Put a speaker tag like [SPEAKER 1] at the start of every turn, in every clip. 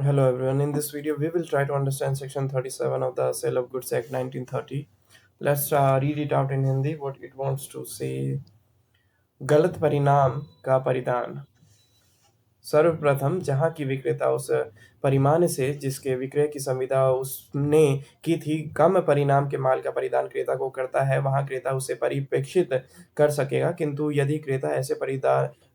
[SPEAKER 1] Hello everyone. In this video, we will try to understand section 37 of the Sale of Goods Act 1930. Let's read it out in Hindi. What it wants to say. गलत परिणाम का परिधान। सर्वप्रथम, जहाँ की विक्रेता उस परिमाण से जिसके विक्रय की संविदा उसने की थी कम परिणाम के माल का परिधान क्रेता को करता है, वहाँ क्रेता उसे परिप्रेक्षित कर सकेगा, किंतु यदि क्रेता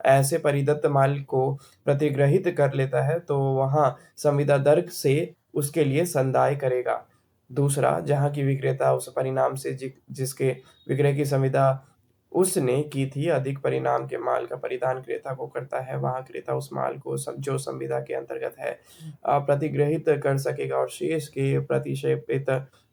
[SPEAKER 1] ऐसे परिदत्त माल को प्रतिग्रहित कर लेता है तो वहाँ संविदा दर से उसके लिए संदाय करेगा। दूसरा, जहाँ की विक्रेता उस परिणाम से जिसके विक्रय की संविदा उसने की थी अधिक परिणाम के माल का परिधान क्रेता को करता है, वहाँ क्रेता उस माल को जो संविदा के अंतर्गत है प्रतिग्रहित कर सकेगा और शेष के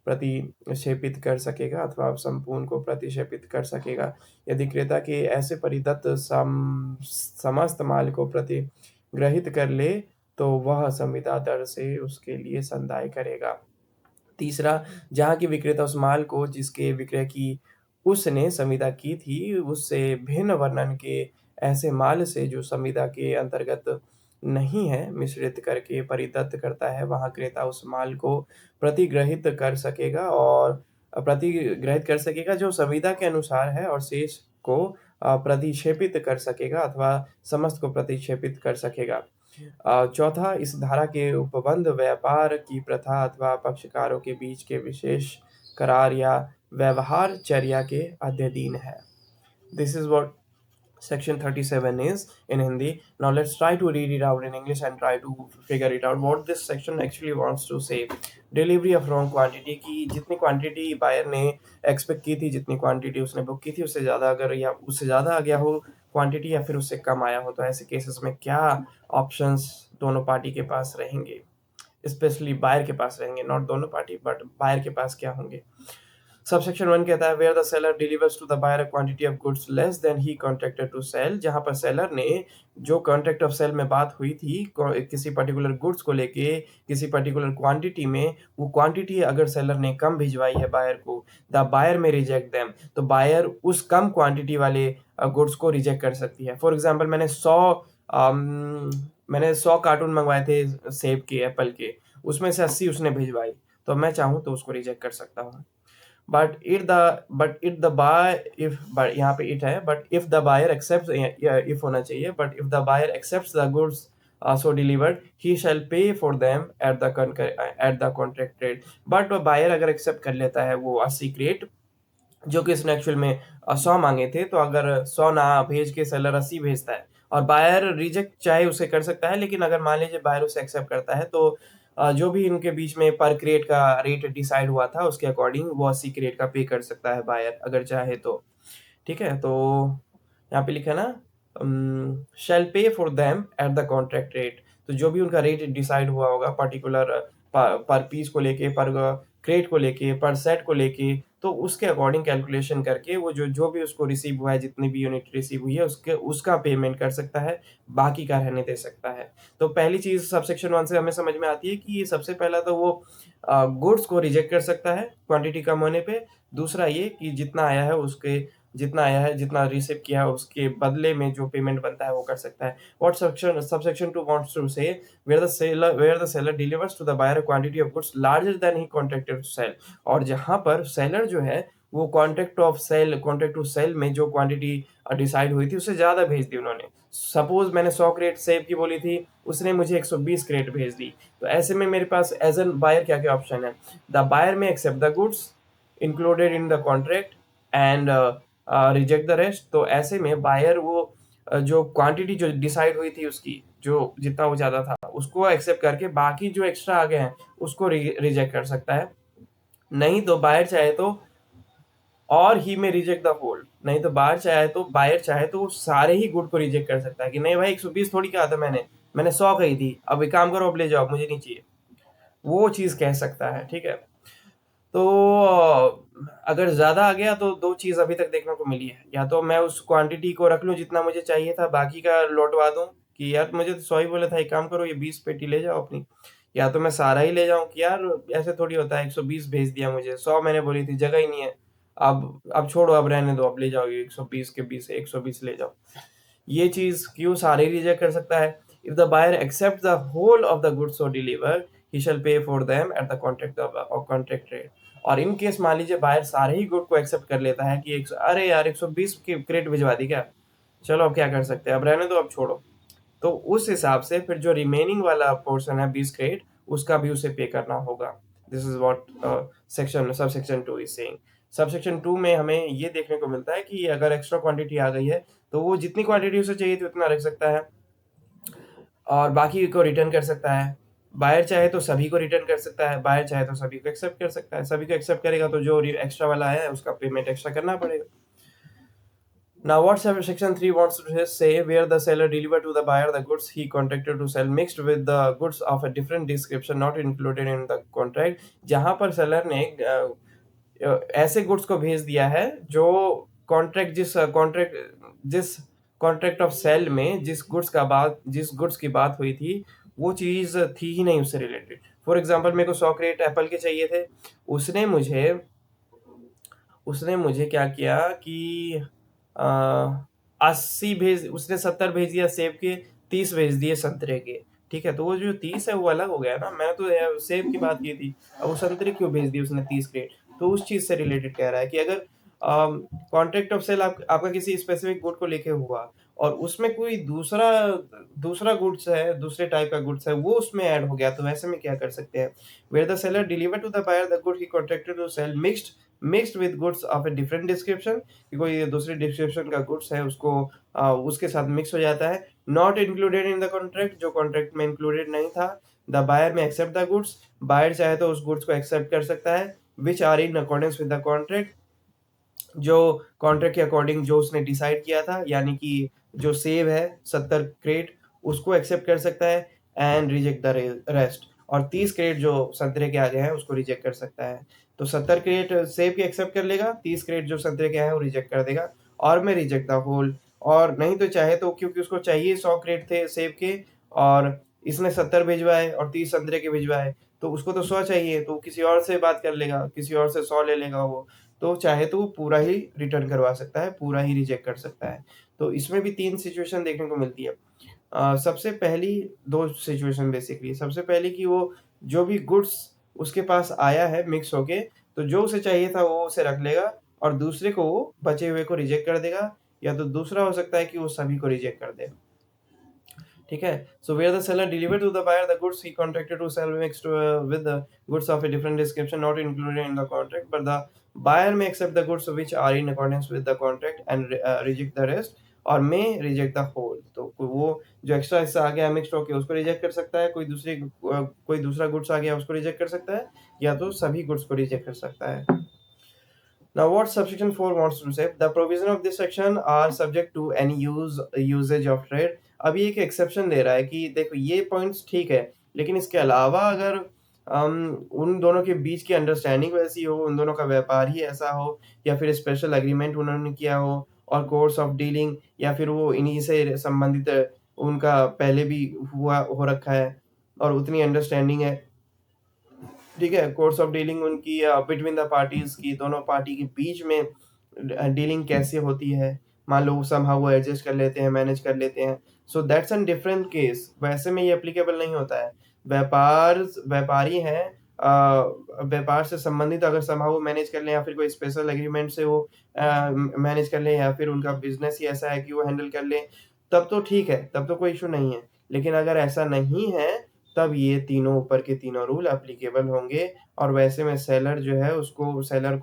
[SPEAKER 1] प्रतिक्षेपित कर सकेगा अथवा संपूर्ण को प्रतिक्षेपित कर सकेगा। यदि क्रेता के ऐसे परिदत्त समस्त माल को प्रतिग्रहित कर ले तो वह संविदा दर से उसके लिए संदाय करेगा। तीसरा, जहाँ की विक्रेता उस माल को जिसके विक्रय की उसने संविदा की थी उससे भिन्न वर्णन के ऐसे माल से जो संविदा के अंतर्गत नहीं है मिश्रित करके परिदत्त करता है, वहाँ क्रेता उस माल को प्रतिग्रहित कर सकेगा जो संविदा के अनुसार है और शेष को प्रतिक्षेपित कर सकेगा अथवा समस्त को प्रतिक्षेपित कर सकेगा। चौथा, इस धारा के उपबंध व्यापार की प्रथा अथवा पक्षकारों के बीच के विशेष करार या व्यवहार चर्या के अधीन है। This is what section 37 is in Hindi. Now let's try to read it out in English and try to figure it out what this section actually wants to say. Delivery of wrong quantity की जितनी quantity buyer ने expect की थी, जितनी quantity उसने book की थी उससे ज़्यादा अगर या उससे ज़्यादा आ गया हो क्वांटिटी या फिर उससे कम आया हो, तो ऐसे केसेस में क्या ऑप्शंस दोनों पार्टी के पास रहेंगे, स्पेशली बायर के पास रहेंगे, नॉट दोनों पार्टी बट बायर के पास क्या होंगे। सबसेक्शन 1 कहता है where the seller delivers to the buyer a quantity of goods less than he contracted to sell, जहां पर सेलर ने जो कॉन्ट्रैक्ट ऑफ सेल में बात हुई थी किसी पर्टिकुलर गुड्स को लेके किसी पर्टिकुलर क्वांटिटी में, वो क्वांटिटी अगर सेलर ने कम भिजवाई है बायर को, द बायर में रिजेक्ट देम, तो बायर उस कम क्वांटिटी वाले गुड्स को रिजेक्ट कर सकती है। फॉर एग्जाम्पल मैंने 100 कार्टून मंगवाए थे सेब के, एप्पल के, उसमें से 80 उसने भिजवाई, तो मैं चाहूँ तो उसको रिजेक्ट कर सकता हूँ। But if the buy if यहाँ पे इट है, but if the buyer accept, if होना चाहिए, but if the buyer accept the goods so delivered he shall pay for them at the contract rate. But buyer अगर accept कर लेता है वो 80 क्रेट जो कि इसने एक्चुअल में 100 मांगे थे, तो अगर 100 ना भेज के सेलर 80 भेजता है और बायर रिजेक्ट चाहे उसे कर सकता है, लेकिन अगर मान लीजिए बायर उसे एक्सेप्ट करता है तो जो भी इनके बीच में पर क्रेट का रेट डिसाइड हुआ था उसके अकॉर्डिंग वो 80 क्रेट का पे कर सकता है बायर अगर चाहे तो। ठीक है, तो यहाँ पे लिखा है ना शैल pay for them at the contract rate, तो जो भी उनका रेट डिसाइड हुआ होगा पर्टिकुलर पर पीस को लेके, पर क्रेट को लेके, पर सेट को लेके, तो उसके अकॉर्डिंग कैलकुलेशन करके वो जो भी उसको रिसीव हुआ है, जितनी भी यूनिट रिसीव हुई है उसका पेमेंट कर सकता है, बाकी का रहने दे सकता है। तो पहली चीज़ सबसेक्शन 1 से हमें समझ में आती है कि सबसे पहला तो वो गुड्स को रिजेक्ट कर सकता है क्वांटिटी कम होने पे। दूसरा ये कि जितना आया है, जितना रिसीव किया है उसके बदले में जो पेमेंट बनता है वो कर सकता है। What subsection 2 wants to say where the seller delivers to the buyer a quantity of goods larger than he contracted to sell, और जहाँ पर सेलर जो है वो कॉन्ट्रैक्ट टू सेल में जो क्वांटिटी डिसाइड हुई थी उससे ज़्यादा भेज दी उन्होंने। सपोज मैंने 100 क्रेट सेब की बोली थी, उसने मुझे 120 क्रेट भेज दी, तो ऐसे में मेरे पास एज एन बायर क्या क्या ऑप्शन है। The buyer may accept the goods included in the contract and reject the rest. तो ऐसे में बायर वो जो क्वांटिटी जो डिसाइड हुई थी उसकी, जो जितना वो ज़्यादा था उसको एक्सेप्ट करके बाकी जो एक्स्ट्रा आ गए हैं उसको रिजेक्ट कर सकता है। नहीं तो बायर चाहे तो और ही में रिजेक्ट द होल, नहीं तो बायर चाहे तो वो सारे ही गुड को रिजेक्ट कर सकता है कि नहीं भाई 120 थोड़ी कहा था मैंने 100 कही थी, अब एक काम करो अब ले जाओ, मुझे नहीं चाहिए, वो चीज़ कह सकता है। ठीक है, तो अगर ज़्यादा आ गया तो दो चीज़ अभी तक देखने को मिली है, या तो मैं उस क्वांटिटी को रख लूँ जितना मुझे चाहिए था, बाकी का लौटवा दूँ कि यार मुझे तो 100 ही बोला था, एक काम करो ये 20 पेटी ले जाओ अपनी, या तो मैं सारा ही ले जाऊँ कि यार ऐसे थोड़ी होता है 120 भेज दिया मुझे, 100 मैंने बोली थी जगह ही नहीं है, अब छोड़ो, अब रहने दो, अब ले जाओ ये 120 के 20 120 ले जाओ। ये चीज़ क्यों सारे रिजेक्ट कर सकता है If the buyer accepts the whole of the goods so delivered, he shall pay for them at the contract rate. और इन केस मान लीजिए बायर सारे ही गुड को एक्सेप्ट कर लेता है कि अरे यार 120 की क्रेट भिजवा दी क्या, चलो अब क्या कर सकते हैं, अब रहने दो, अब छोड़ो, तो उस हिसाब से फिर जो रिमेनिंग वाला पोर्शन है 20 क्रेट, उसका भी उसे पे करना होगा। This is what section sub section 2 is saying. Sub section 2 में हमें ये देखने को मिलता है कि अगर एक्स्ट्रा क्वांटिटी आ गई है तो वो जितनी क्वांटिटी उसे चाहिए थी उतना रख सकता है और बाकी को रिटर्न कर सकता है। बायर चाहे तो सभी को रिटर्न कर सकता है, बायर चाहे तो सभी को एक्सेप्ट कर सकता है। सभी को एक्सेप्ट करेगा तो जो एक्स्ट्रा वाला है उसका पेमेंट एक्स्ट्रा करना पड़ेगा। Now, what section 3 wants to say, where the seller delivered to the buyer the goods he contracted to sell mixed with the goods of a different description not included in the contract, जहां पर seller ने ऐसे goods को भेज दिया है जो जिस कॉन्ट्रैक्ट ऑफ सेल में जिस गुड्स की बात हुई थी वो चीज थी ही नहीं उससे रिलेटेड। फॉर एग्जांपल मेरे को 100 क्रेट एप्पल के चाहिए थे, उसने मुझे उसने मुझे क्या किया कि 80 भेज, उसने 70 भेज दिया सेब के, 30 भेज दिए संतरे के। ठीक है, तो वो जो 30 है वो अलग हो गया ना, मैंने तो सेब की बात की थी, अब वो संतरे क्यों भेज दिए उसने 30 क्रेट। तो उस चीज से रिलेटेड कह रहा है कि अगर कॉन्ट्रैक्ट ऑफ सेल आपका किसी स्पेसिफिक गुड को लेके हुआ और उसमें कोई दूसरा दूसरा गुड्स है, दूसरे टाइप का गुड्स है, वो उसमें ऐड हो गया, तो वैसे में क्या कर सकते हैं, where the seller deliver to the buyer the good he contracted to sell mixed with goods of a different description, कि कोई दूसरे डिस्क्रिप्शन का गुड्स है उसको उसके साथ मिक्स हो जाता है, not included in the contract, जो कॉन्ट्रैक्ट में इंक्लूडेड नहीं था, the buyer may accept the goods, buyer चाहे तो उस गुड्स को एक्सेप्ट कर सकता है, which are in accordance with the contract, जो कॉन्ट्रैक्ट के अकॉर्डिंग जो उसने डिसाइड किया था, यानी कि जो सेव है 70 क्रेट उसको एक्सेप्ट कर सकता है एंड रिजेक्ट द रेस्ट, और 30 क्रेट जो संतरे के आगे हैं उसको रिजेक्ट कर सकता है। तो 70 क्रेट सेब के एक्सेप्ट कर लेगा, 30 क्रेट जो संतरे के हैं वो रिजेक्ट कर देगा, और मैं रिजेक्ट द होल। और नहीं तो चाहे तो, क्योंकि उसको चाहिए 100 क्रेट थे सेब के और इसने 70 भिजवाए और 30 संतरे के भिजवाए, तो उसको तो 100 चाहिए, तो किसी और से बात कर लेगा, किसी और से 100 ले लेगा वो, तो चाहे तो वो पूरा ही रिटर्न करवा सकता है, पूरा ही रिजेक्ट कर सकता है। तो इसमें भी 3 सिचुएशन देखने को मिलती है। सबसे पहली 2 सिचुएशन बेसिकली, सबसे पहली कि वो जो भी गुड्स उसके पास आया है मिक्स होके, तो जो उसे चाहिए था वो उसे रख लेगा और दूसरे को वो बचे हुए को रिजेक्ट कर देगा, या तो दूसरा हो सकता है कि वो सभी को रिजेक्ट कर दे। ठीक है, so where the seller deliver to the buyer the goods he contracted to sell mixed with the goods of a different description not included in the contract, but the buyer may accept the goods which are in accordance with the contract and reject the rest, और may reject the whole. तो वो जो extra हिस्सा आ गया mixed होके उसको reject कर सकता है, कोई दूसरा गुड्स आ गया उसको रिजेक्ट कर सकता है, या तो सभी गुड्स को रिजेक्ट कर सकता है। Now, what subsection 4 wants to say? The provision of this section are subject to any usage of trade. अभी एक एक्सेप्शन दे रहा है कि देखो ये पॉइंट्स ठीक है, लेकिन इसके अलावा अगर उन दोनों के बीच की अंडरस्टैंडिंग वैसी हो, उन दोनों का व्यापार ही ऐसा हो, या फिर स्पेशल एग्रीमेंट उन्होंने किया हो, और कोर्स ऑफ डीलिंग, या फिर वो इन्हीं से संबंधित उनका पहले भी हुआ हो रखा है और उतनी अंडरस्टैंडिंग है, ठीक है, कोर्स ऑफ डीलिंग उनकी बिटवीन द पार्टीज की, दोनों पार्टी के बीच में डीलिंग कैसे होती है, मान लो समहाउ वो एडजस्ट कर लेते हैं, मैनेज कर लेते हैं, so that's an different case, वैसे में ये एप्लीकेबल नहीं होता है। व्यापारी हैं, व्यापार से संबंधित अगर समहाउ वो मैनेज कर लें, या फिर कोई स्पेशल एग्रीमेंट से वो मैनेज कर लें, या फिर उनका बिजनेस ही ऐसा है कि वो हैंडल कर लें, तब तो ठीक है, तब तो कोई इशू नहीं है। लेकिन अगर ऐसा नहीं है तब ये तीनों ऊपर के तीनों रूल एप्लीकेबल होंगे, और वैसे में सेलर जो है सेलर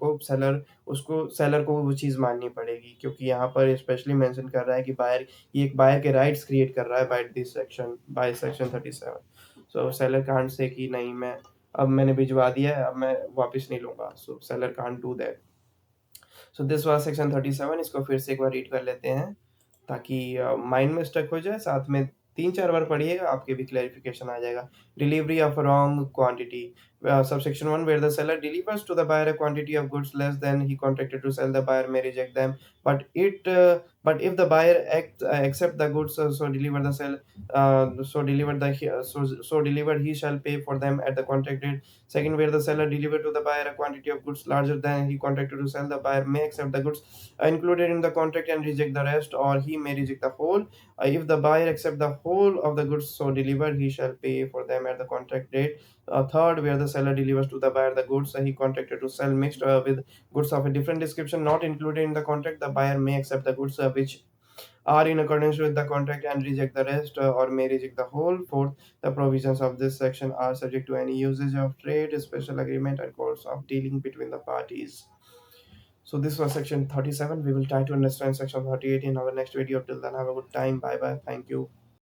[SPEAKER 1] को वो चीज़ माननी पड़ेगी, क्योंकि यहाँ पर स्पेशली मेंशन कर रहा है कि ये एक बायर के राइट्स क्रिएट कर रहा है by section 37। So seller can't say कि नहीं, मैंने भिजवा दिया है, अब मैं वापस नहीं लूंगा, so seller can't do that. So this was section 37, इसको फिर से एक बार रीड कर लेते हैं ताकि माइंड में स्टक हो जाए, साथ में 3-4 बार पढ़िएगा, आपके भी क्लैरिफिकेशन आ जाएगा। Delivery of wrong quantity, Subsection 1, where the seller delivers to the buyer a quantity of goods less than he contracted to sell, the buyer may reject them. But if the buyer accept the goods, so deliver the sell so delivered the so delivered, he shall pay for them at the contract date. Second, where the seller delivered to the buyer a quantity of goods larger than he contracted to sell, the buyer may accept the goods included in the contract and reject the rest, or he may reject the whole. If the buyer accept the whole of the goods so delivered, he shall pay for them at the contract date. Third, where the seller delivers to the buyer the goods he contracted to sell mixed with goods of a different description not included in the contract, the buyer may accept the goods which are in accordance with the contract and reject the rest, or may reject the whole. Fourth, the provisions of this section are subject to any usage of trade, special agreement, and course of dealing between the parties. So this was section 37. We will try to understand section 38 in our next video. Till then, have a good time. Bye bye. Thank you.